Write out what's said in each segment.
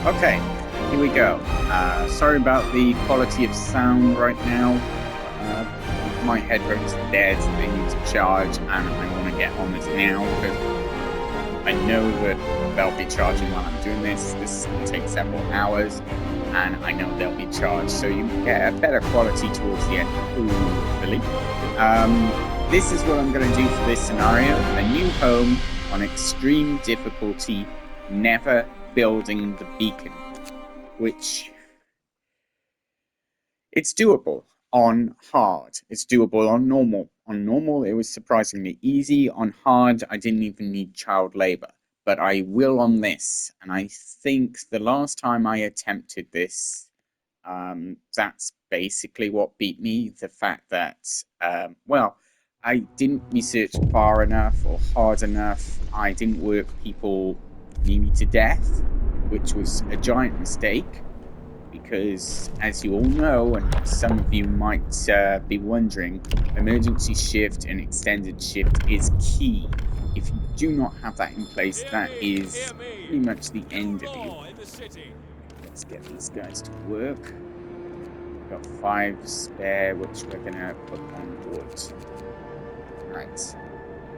Okay, here we go. Sorry about the quality of sound right now. My headphones are dead, they need to charge, and I want to get on this now because I know that they'll be charging while I'm doing this. This is going to take several hours, and I know they'll be charged, so you get a better quality towards the end. Hopefully. This is what I'm going to do for this scenario. A new home on extreme difficulty, never building the beacon, which it's doable on hard. It's doable on normal. On normal, it was surprisingly easy. On hard, I didn't even need child labor, but I will on this. And I think the last time I attempted this, that's basically what beat me. The fact that, well, I didn't research far enough or hard enough. I didn't work people nearly to death, which was a giant mistake because, as you all know, and some of you might be wondering, emergency shift and extended shift is key. If you do not have that in place, that is pretty much the end of you. Let's get these guys to work. We've got 5 spare, which we're going to put on wood. Right.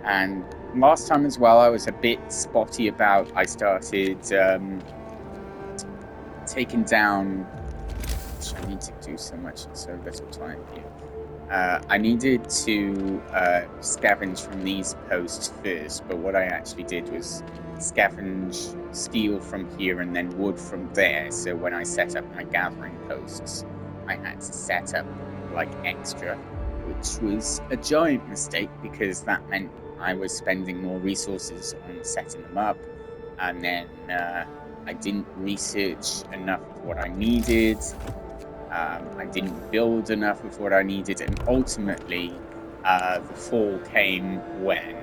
And last time as well, I was a bit spotty about, I started taking down, which I need to do so much in so little time here. I needed to scavenge from these posts first, but what I actually did was scavenge steel from here and then wood from there. So when I set up my gathering posts, I had to set up like extra, which was a giant mistake because that meant I was spending more resources on setting them up, and then I didn't research enough of what I needed. I didn't build enough of what I needed, and ultimately, the fall came when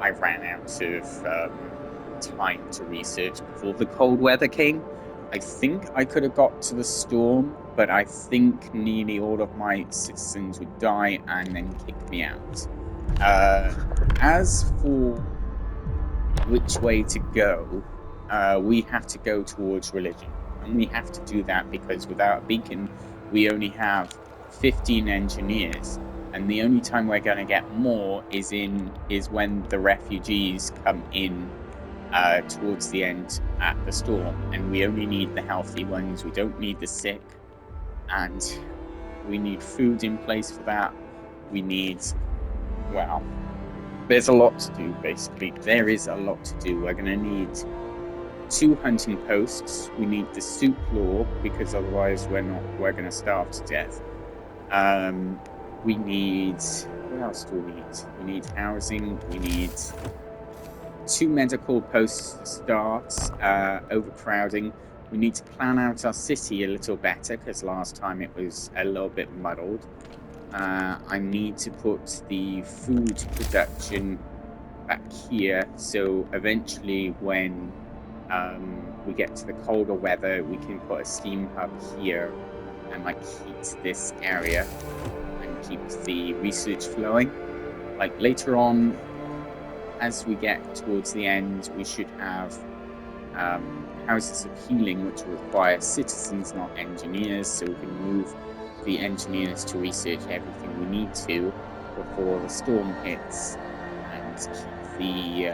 I ran out of time to research before the cold weather came. I think I could have got to the storm, but I think nearly all of my citizens would die and then kick me out. As for which way to go, we have to go towards religion. And we have to do that because without a beacon, we only have 15 engineers. And the only time we're going to get more is when the refugees come in towards the end at the storm. And we only need the healthy ones. We don't need the sick. And we need food in place for that. We need, well, there's a lot to do, basically. There is a lot to do. We're going to need 2 hunting posts. We need the soup law because otherwise we're going to starve to death. We need, what else do we need? We need housing. We need 2 medical posts to start. Overcrowding. We need to plan out our city a little better because last time it was a little bit muddled. I need to put the food production back here, so eventually when we get to the colder weather, we can put a steam hub here and like heat this area and keep the research flowing. Like later on, as we get towards the end, we should have houses of healing, which will require citizens, not engineers, so we can move the engineers to research everything we need to before the storm hits and keep the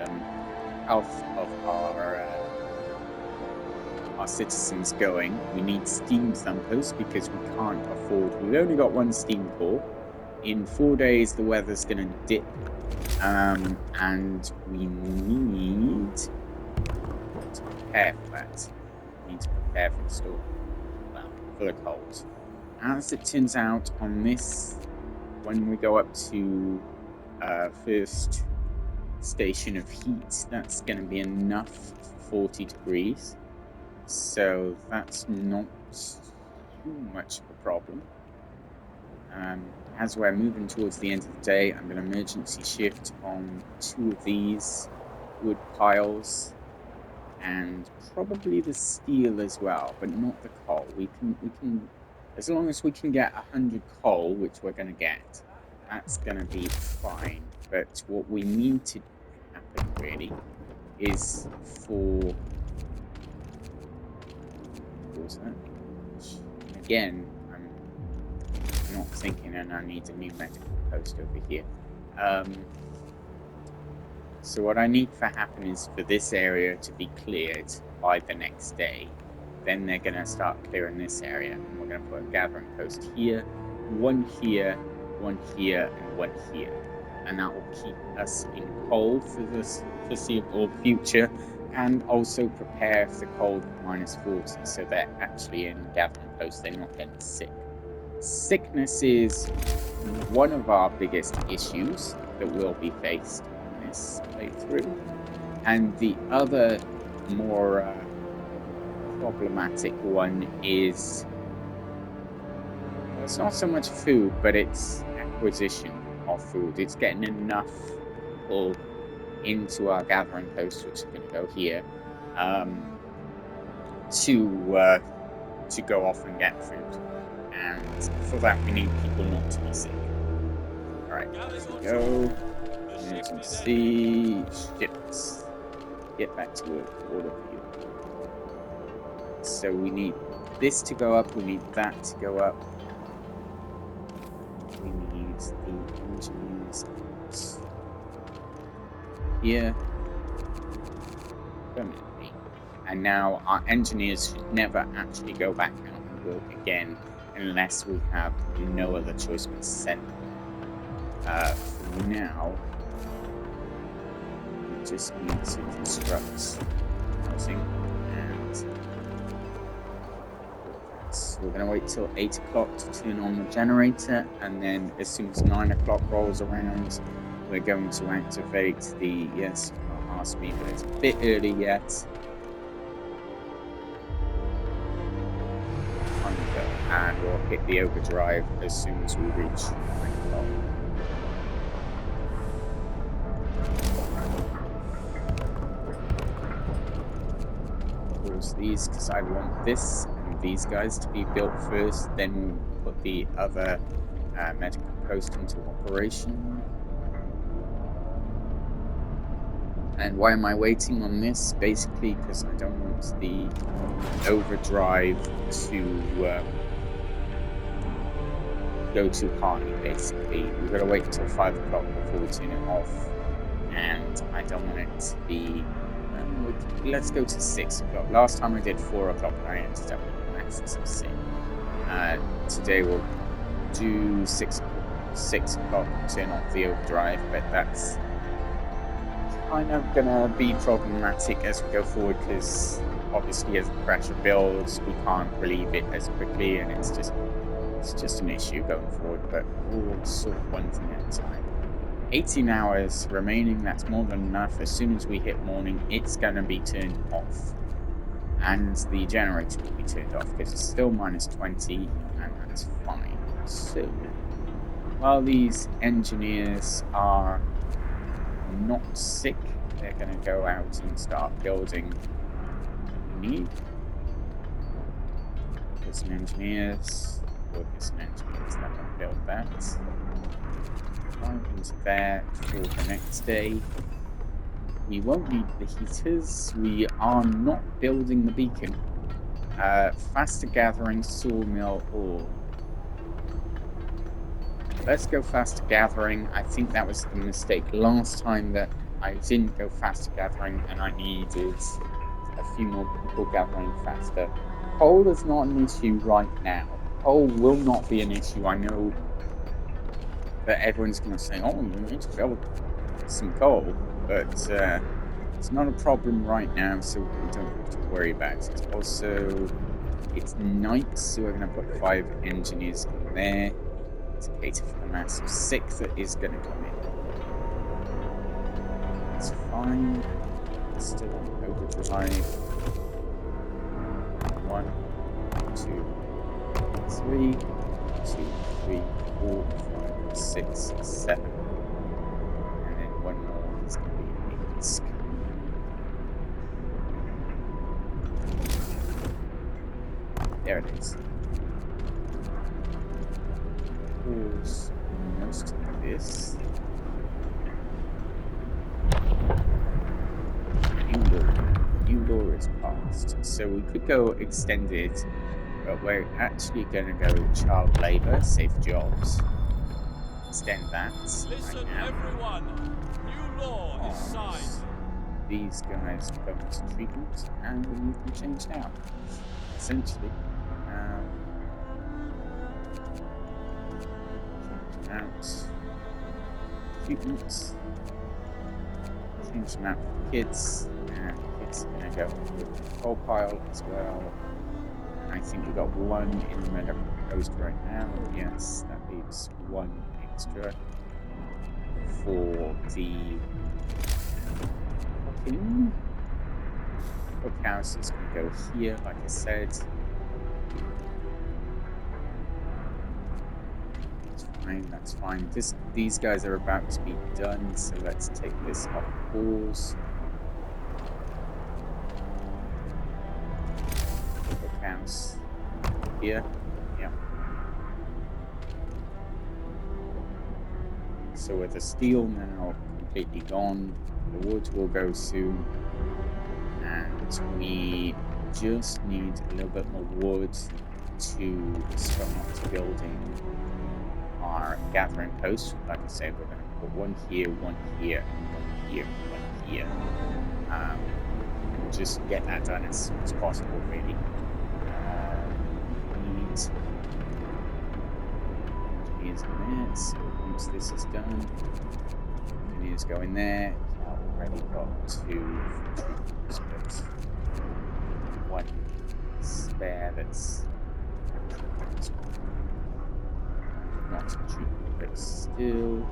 health of our citizens going. We need steam thumpers because we can't afford, we've only got 1 steam core. In 4 days the weather's going to dip, and we need to prepare for that. We need to prepare for the storm, well, for the cold. As it turns out on this, when we go up to first station of heat, that's going to be enough for 40 degrees. So that's not too much of a problem. As we're moving towards the end of the day, I'm going to emergency shift on 2 of these wood piles and probably the steel as well, but not the coal. We can, as long as we can get 100 coal, which we're going to get, that's going to be fine. But what we need to happen really is for closer. Again, I'm not thinking, and I need a new medical post over here. So what I need for happen is for this area to be cleared by the next day. Then they're going to start clearing this area, and we're going to put a gathering post here, one here, one here, and one here. And that will keep us in cold for the foreseeable future, and also prepare for the cold -40, so they're actually in gathering post, they're not getting sick. Sickness is one of our biggest issues that will be faced in this playthrough, and the other more problematic one is, well, it's not so much food, but it's acquisition of food. It's getting enough people into our gathering post, which are going to go here, to go off and get food. And for that, we need people not to be sick. Alright, let's go. Emergency ships. Get back to work, all of you. So we need this to go up, we need that to go up. We need the engineers here. Permanently. And now our engineers should never actually go back out and work again unless we have no other choice but to send them. For now, we just need to construct housing, and so we're going to wait till 8 o'clock to turn on the generator, and then as soon as 9 o'clock rolls around, we're going to activate the, yes, you can't ask me, but it's a bit early yet. And we'll hit the overdrive as soon as we reach 9 o'clock. Pause these because I want this and these guys to be built first, then we'll put the other medical post into operation. And why am I waiting on this? Basically because I don't want the overdrive to go too high, basically. We've got to wait until 5 o'clock before we turn it off. And I don't want it to be... let's go to 6 o'clock. Last time I did 4 o'clock and I ended up with a max of 6. Today we'll do 6 o'clock, turn off the overdrive, but that's kind of gonna be problematic as we go forward, because obviously as the pressure builds we can't relieve it as quickly, and it's just an issue going forward, but we'll sort one thing at a time. 18 hours remaining, that's more than enough. As soon as we hit morning, it's gonna be turned off, and the generator will be turned off because it's still -20, and that's fine. So while these engineers are not sick, they're going to go out and start building what we need. Workers and engineers, that will build that. Right into there for the next day. We won't need the heaters, we are not building the beacon. Faster gathering, sawmill, ore. Let's go faster gathering. I think that was the mistake last time, that I didn't go faster gathering and I needed a few more people gathering faster. Coal is not an issue right now. Coal will not be an issue. I know that everyone's going to say, oh, you need to build some coal, but it's not a problem right now, so we don't have to worry about it. Also, it's night, so we're going to put 5 engineers in there to cater for the massive 6 that is going to come in. It's fine. It's still on overdrive. 1, 2, 3, 2, 3, 4, 5, 6, 7. And then one more is going to be 8. There it is. Pause most of this. New door goes past. So we could go extended, but we're actually going to go child labour, safe jobs. Extend that Listen, right now. everyone. New law is signed. These guys go into treatment, and we need them changed out. Essentially, change them out. Treatments. Change them out for kids, and kids are going to go with the coal pile as well. And I think we've got one in the medical post right now. Yes, that leaves one extra for the cooking. Cookhouse is going to go here, like I said. That's fine. These guys are about to be done, so let's take this off pause. Cookhouse here. Yeah. So with the steel now completely gone, the wood will go soon, and we just need a little bit more wood to start building our gathering post. Like I said, we're going to put one here, one here, and one here, one here. And just get that done as soon as possible, really. Need engineers in there, so once this is done, engineers go in there. I've already got 2 treatments, but one spare that's not treatment, but still.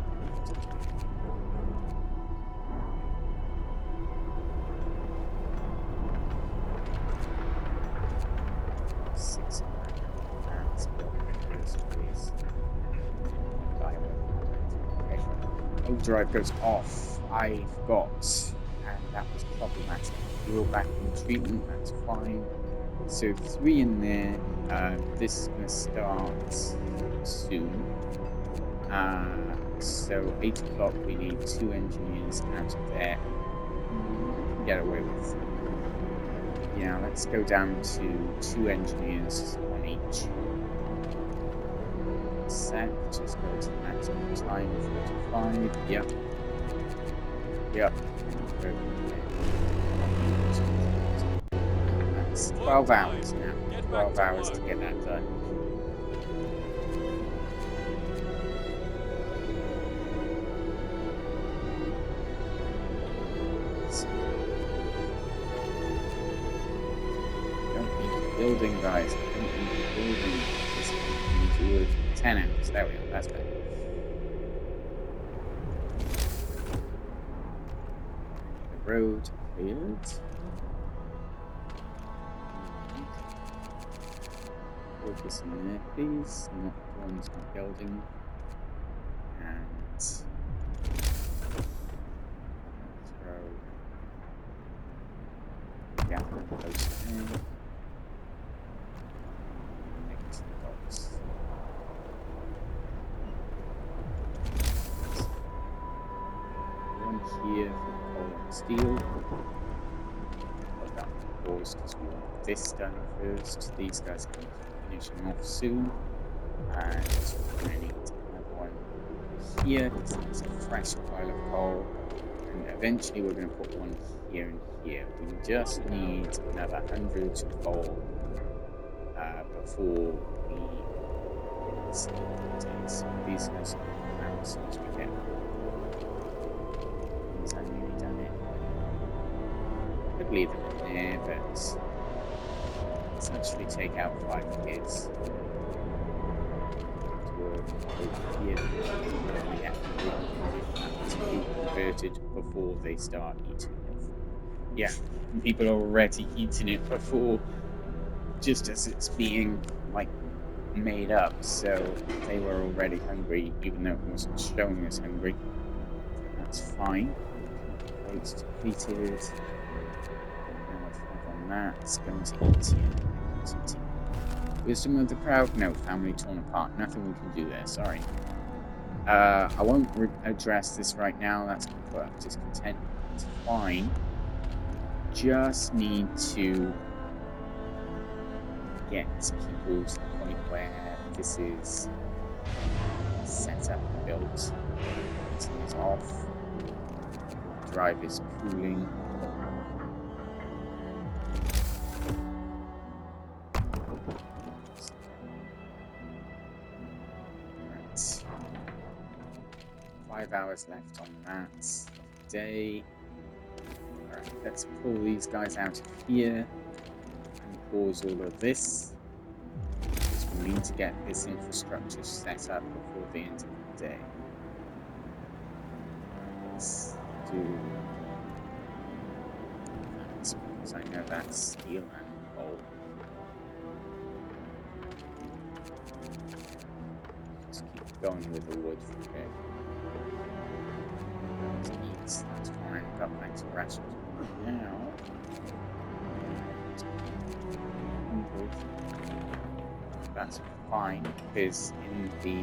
6 Overdrive goes off. I forgot, and that was problematic. You're back in treatment, that's fine. So 3 in there. This is going to start soon. So 8 o'clock, we need 2 engineers out of there. Get away with. Yeah, let's go down to 2 engineers on each. Set, just go to maximum time, 45. Yep. Yep. That's 12 hours now. 12 hours to get that done. Building, guys. Building. We need to 10 hours. There we go. That's better. The road cleared. Focus in there, please. Not the ones not building. And throw gathering post in. Here for coal and steel. Put that on pause because we want this done first. These guys can finish them off soon. And we're going to need another one here because it's a fresh pile of coal. And eventually we're going to put one here and here. We just need another 100 coal before we so these guys come out as soon as we get. I nearly done it. Could leave them in there, but let's actually take out 5 kids. Over here, we have to be converted before they start eating it. Yeah, people are already eating it before, just as it's being like made up. So they were already hungry, even though it wasn't showing us hungry. That's fine. It's depleted. On that, it's going to eat. Wisdom of the crowd? No. Family torn apart. Nothing we can do there. Sorry. I won't address this right now. That's going to put up discontent. It's fine. just need to get people to the point where this is set up and built. Heating is off. Drive is cooling. Right. 5 hours left on that day. Alright, let's pull these guys out of here and pause all of this. Because we need to get this infrastructure set up before the end of the day. Let's do that because I know that's steel and coal. Just keep going with the wood for a bit. That's fine. Got plenty of rations now. That's fine because in the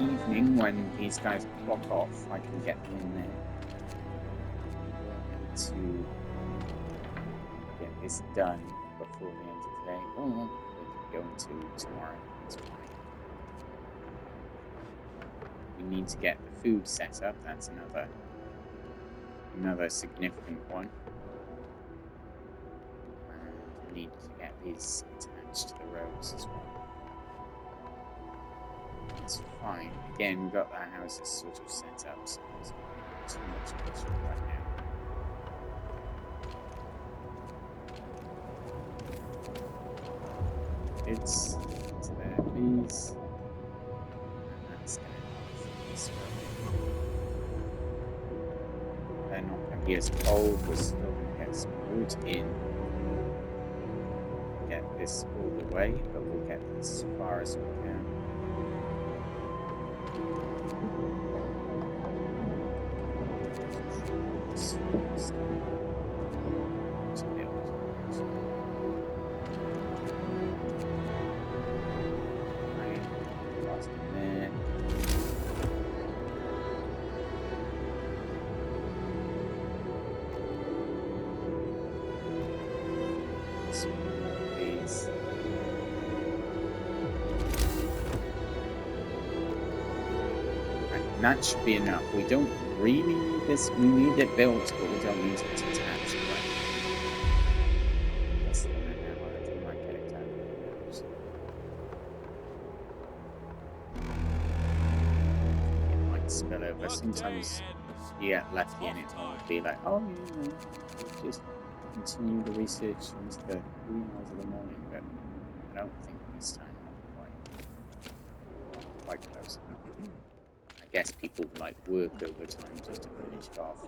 evening when these guys clock off, I can get them in there to get this done before the end of the day. Or we can go into tomorrow. It's fine. We need to get the food set up. That's another significant one. And we need to get these attached to the roads as well. It's fine. Again, we've got our houses sort of set up, so there's not too much issue right now. It's there, please. And that's going to be this way. They're not going to be as cold. We're still going to get some wood in. Get this all the way, but we'll get this as far as we can. That should be enough. We don't really need this. We need it built, but we don't need it attached. Right? That's the one I think I might get it done. It might spill over. Sometimes you get lucky and it will be like, oh, just continue the research into the wee hours of the morning, but I don't think this time quite close enough. I guess people like work overtime just to finish it off.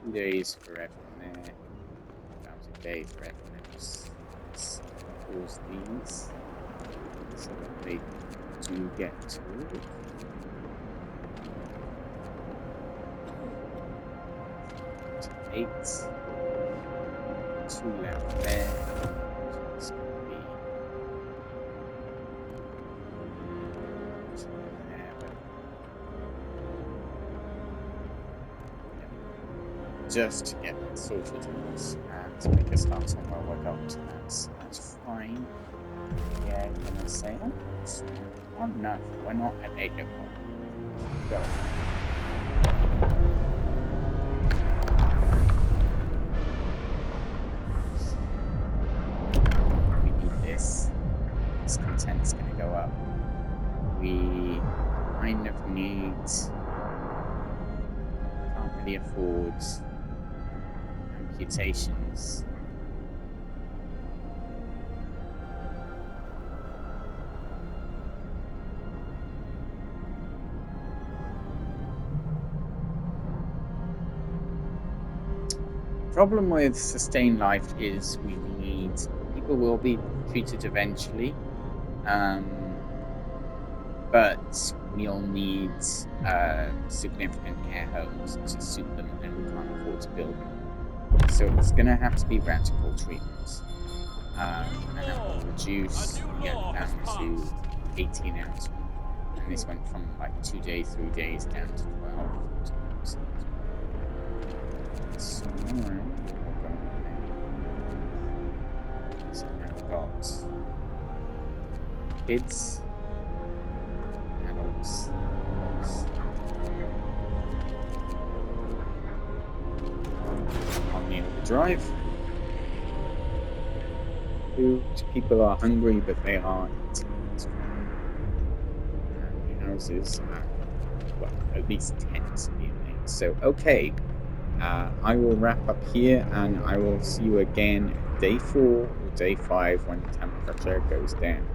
2 days for everyone there. About a day for everyone else. Let's pause these so that they do get to work. 8. 2 left there. It's going to be just to get that sorted and to make a start somewhere we're going to that. So that's fine. Yeah, I'm gonna say it's not enough. We're not at 8 o'clock. Go. We need this. This content's gonna go up. We kind of need. Can't really afford amputations. Problem with sustained life is we need people will be treated eventually, but we'll need significant care homes to suit them, and we can't afford to build them. So it's going to have to be radical treatments, and that will reduce down to 18 hours, and this went from like 2 days, 3 days down to 12. kids, adults. On the overdrive. Food. People are hungry, but they are eating as well. And houses are, well, at least tents being made. So, okay. I will wrap up here and I will see you again day 4 or day 5 when the temperature goes down.